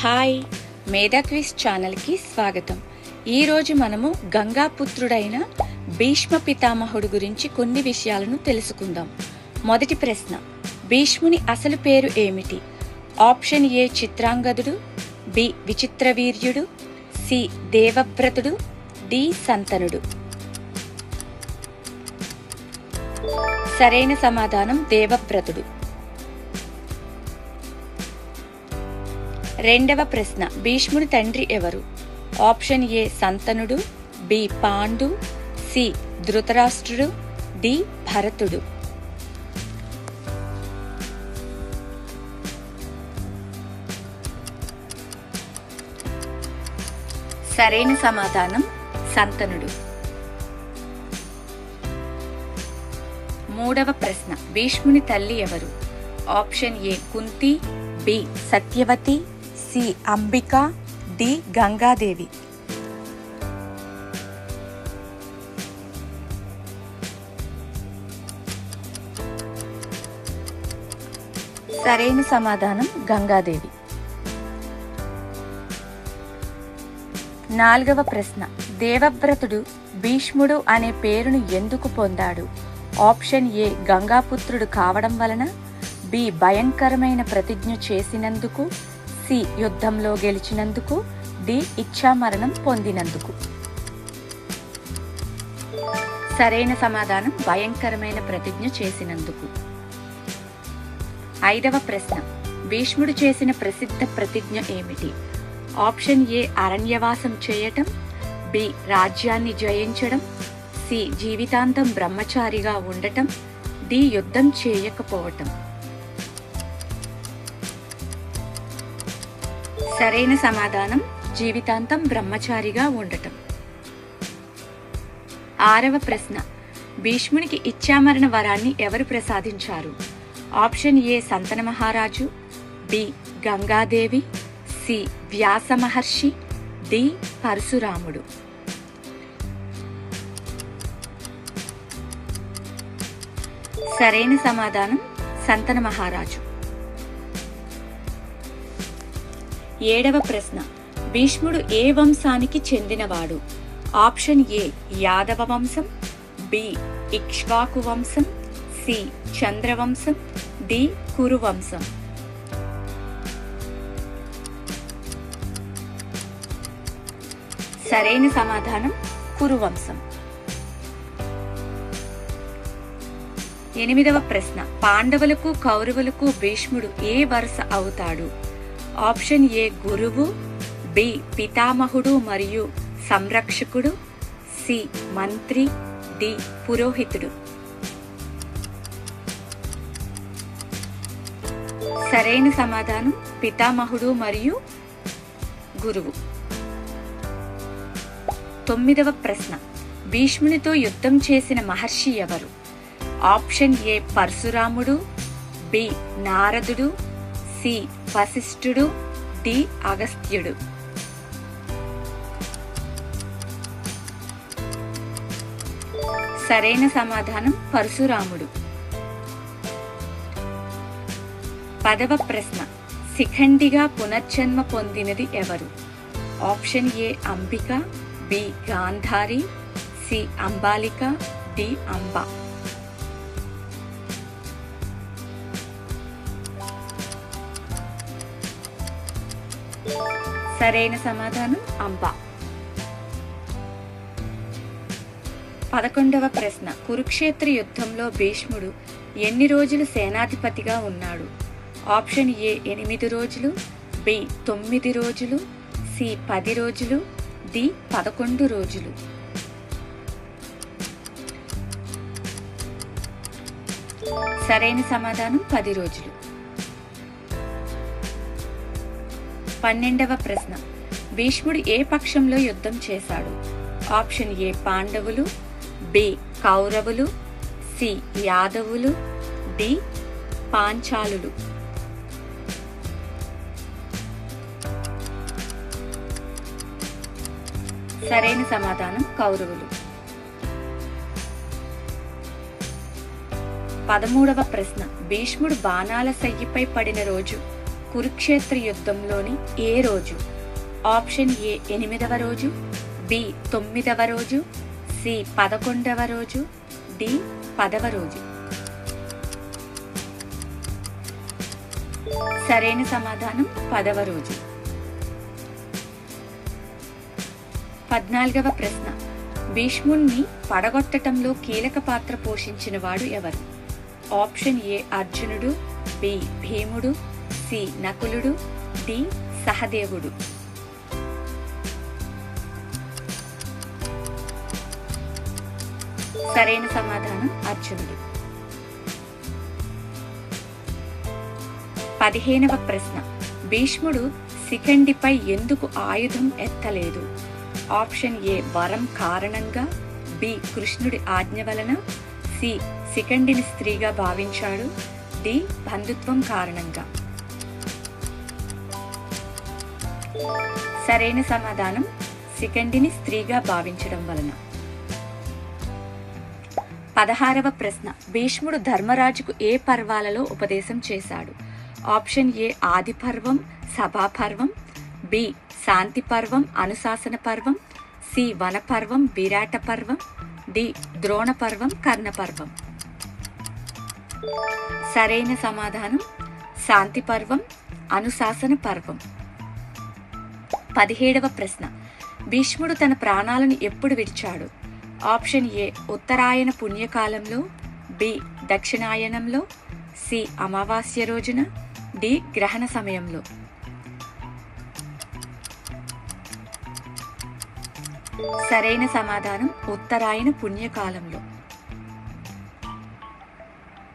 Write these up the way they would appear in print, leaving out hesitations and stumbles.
Hi, మేధా quiz ఛానల్కి స్వాగతం. ఈరోజు మనము గంగాపుత్రుడైన భీష్మ పితామహుడు గురించి కొన్ని విషయాలను తెలుసుకుందాం. మొదటి ప్రశ్న, భీష్ముని అసలు పేరు ఏమిటి? ఆప్షన్ ఏ చిత్రాంగదుడు, బి విచిత్రవీర్యుడు, సి దేవవ్రతుడు, డి సంతనుడు. సరైన సమాధానం దేవవ్రతుడు. రెండవ ప్రశ్న, భీష్ముని తండ్రి ఎవరు? ఆప్షన్ ఏ సంతనుడు, బి పాండు, సి ధృతరాష్ట్రుడు, డి భరతుడు. సరైన సమాధానం సంతనుడు. మూడవ ప్రశ్న, భీష్ముని తల్లి ఎవరు? Option A Kunti, B Satyavati, C Ambika, D Gangadevi. సరైన సమాధానం గంగాదేవి. నాలుగవ ప్రశ్న, దేవవ్రతుడు భీష్ముడు అనే పేరును ఎందుకు పొందాడు? ఆప్షన్ ఏ గంగాపుత్రుడు కావడం వలన, బి భయంకరమైన ప్రతిజ్ఞ చేసినందుకు, సి యుద్ధంలో గెలిచినందుకు, డి ఇచ్ఛామరణం పొందినందుకు. సరైన సమాధానం భయంకరమైన ప్రతిజ్ఞ చేసినందుకు. ఐదవ ప్రశ్న, భీష్ముడు చేసిన ప్రసిద్ధ ప్రతిజ్ఞ ఏమిటి? ఆప్షన్ ఏ అరణ్యవాసం చేయటం, బి రాజ్యాన్ని జయించడం, సి జీవితాంతం బ్రహ్మచారిగా ఉండటం, డి యుద్ధం చేయకపోవటం. సరైన సమాధానం జీవితాంతం బ్రహ్మచారిగా ఉండటం. ఆరవ ప్రశ్న, భీష్మునికి ఇచ్ఛామరణ వరాన్ని ఎవరు ప్రసాదించారు? ఆప్షన్ ఏ సంతన మహారాజు, బి గంగాదేవి, సి వ్యాస మహర్షి, డి పరశురాముడు. సరైన సమాధానం సంతన మహారాజు. ఏడవ ప్రశ్న, భీష్ముడు ఏ వంశానికి చెందినవాడు? ఆప్షన్ ఏ యాదవ వంశం, బి ఇక్ష్వాకు వంశం, సి చంద్రవంశం, డి కురు వంశం. సరైన సమాధానం కురు వంశం. ఎనిమిదవ ప్రశ్న, పాండవులకు కౌరవులకు భీష్ముడు ఏ వరుస అవుతాడు? ఆప్షన్ ఏ గురువు, బి పితామహుడు మరియు సంరక్షకుడు, సి మంత్రి, డి పురోహితుడు. సరైన సమాధానం పితామహుడు మరియు గురువు. తొమ్మిదవ ప్రశ్న, భీష్మునితో యుద్ధం చేసిన మహర్షి ఎవరు? ఆప్షన్ ఏ పరశురాముడు, బి నారదుడు, సి వశిష్ఠుడు, డి అగస్త్యుడు. సరైన సమాధానం పరశురాముడు. పదవ ప్రశ్న, శిఖండిగా పునర్జన్మ పొందినది ఎవరు? Option A Ambika, B Gandhari, C Ambalika, D Amba. సరైన సమాధానం అంబ. 11వ ప్రశ్న, కురుక్షేత్ర యుద్ధంలో భీష్ముడు ఎన్ని రోజులు సేనాధిపతిగా ఉన్నాడు? ఆప్షన్ ఏ 8 రోజులు, బి 9 రోజులు, సి 10 రోజులు, డి 11 రోజులు. సరైన సమాధానం 10 రోజులు. 12వ ప్రశ్న, భీష్ముడు ఏ పక్షంలో యుద్ధం చేశాడు? ఆప్షన్ ఏ పాండవులు, బి కౌరవులు, సి యాదవులు, డి పాంచాలులు. సరైన సమాధానం కౌరవులు. 13వ ప్రశ్న, భీష్ముడు బాణాల సయ్యిపై పడిన రోజు కురుక్షేత్ర యుద్ధంలోని ఏ రోజు? ఆప్షన్ ఏ 8వ రోజు, బి 9వ రోజు, సి 11వ రోజు, డి 10వ రోజు. సరైన సమాధానం 10వ రోజు. 14వ ప్రశ్న. భీష్ముణ్ణి పడగొట్టడంలో కీలక పాత్ర పోషించిన వాడు ఎవరు? ఆప్షన్ ఏ అర్జునుడు, బి భీముడు, సి నకులుడు, డి సహదేవుడు. సరైన సమాధానం అర్జునుడు. 15వ ప్రశ్న. భీష్ముడు శిఖండిపై ఎందుకు ఆయుధం ఎత్తలేదు? ఆప్షన్ ఏ వరం కారణంగా, బి కృష్ణుడి ఆజ్ఞ వలన, సి శిఖండిని స్త్రీగా భావించాడు, డి బంధుత్వం కారణంగా. సరైన సమాధానం శిఖండిని స్త్రీగా భావించడం వలన. 16వ ప్రశ్న. భీష్ముడు ధర్మరాజుకు ఏ పర్వాలలో ఉపదేశం చేశాడు? ఆప్షన్ ఏ ఆది పర్వం, సభా పర్వం, బి శాంతి పర్వం, అనుశాసన పర్వం, సి వన పర్వం, విరాట పర్వం, డి ద్రోణ పర్వం, కర్ణ పర్వం. సరైన సమాధానం శాంతి పర్వం, అనుశాసన పర్వం. 17వ ప్రశ్న. భీష్ముడు తన ప్రాణాలను ఎప్పుడు విడిచాడు? Option A Uttarayan పుణ్యకాలంలో, B దక్షిణాయనంలో, C అమావాస్య రోజున, డి గ్రహణ సమయంలో. సరైన సమాధానం ఉత్తరాయణ పుణ్యకాలంలో.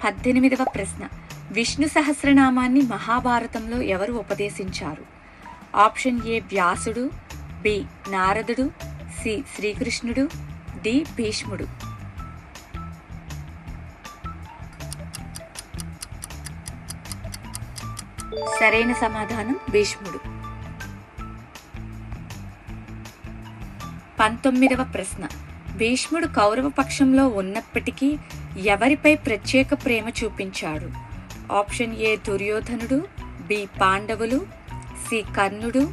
18వ ప్రశ్న. విష్ణు సహస్రనామాన్ని మహాభారతంలో ఎవరు ఉపదేశించారు? ఆప్షన్ ఏ వ్యాసుడు, బి నారదుడు, సి శ్రీకృష్ణుడు, డి భీష్ముడు. సరైన సమాధానం భీష్ముడు. 19వ ప్రశ్న. భీష్ముడు కౌరవ పక్షంలో ఉన్నప్పటికీ ఎవరిపై ప్రత్యేక ప్రేమ చూపించాడు? ఆప్షన్ ఏ దుర్యోధనుడు, బి పాండవులు, సి కర్ణుడు,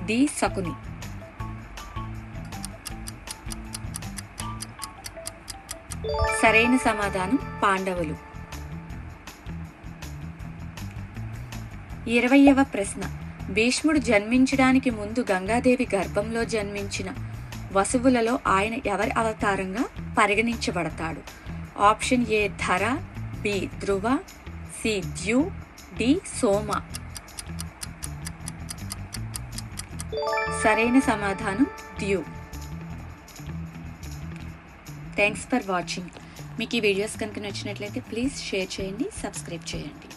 డి శకుని. సరైన సమాధానం పాండవులు. 20వ ప్రశ్న. భీష్ముడు జన్మించడానికి ముందు గంగాదేవి గర్భంలో జన్మించిన వసువులలో ఆయన ఎవరి అవతారంగా పరిగణించబడతాడు? ఆప్షన్ ఏ ధర, బి ధ్రువ, సి ద్యు, డి సోమ. సరైన సమాధానం ద్యు. Thanks for watching. మీకు ఈ వీడియోస్ కనుక నచ్చినట్లయితే ప్లీజ్ షేర్ చేయండి, సబ్స్క్రైబ్ చేయండి.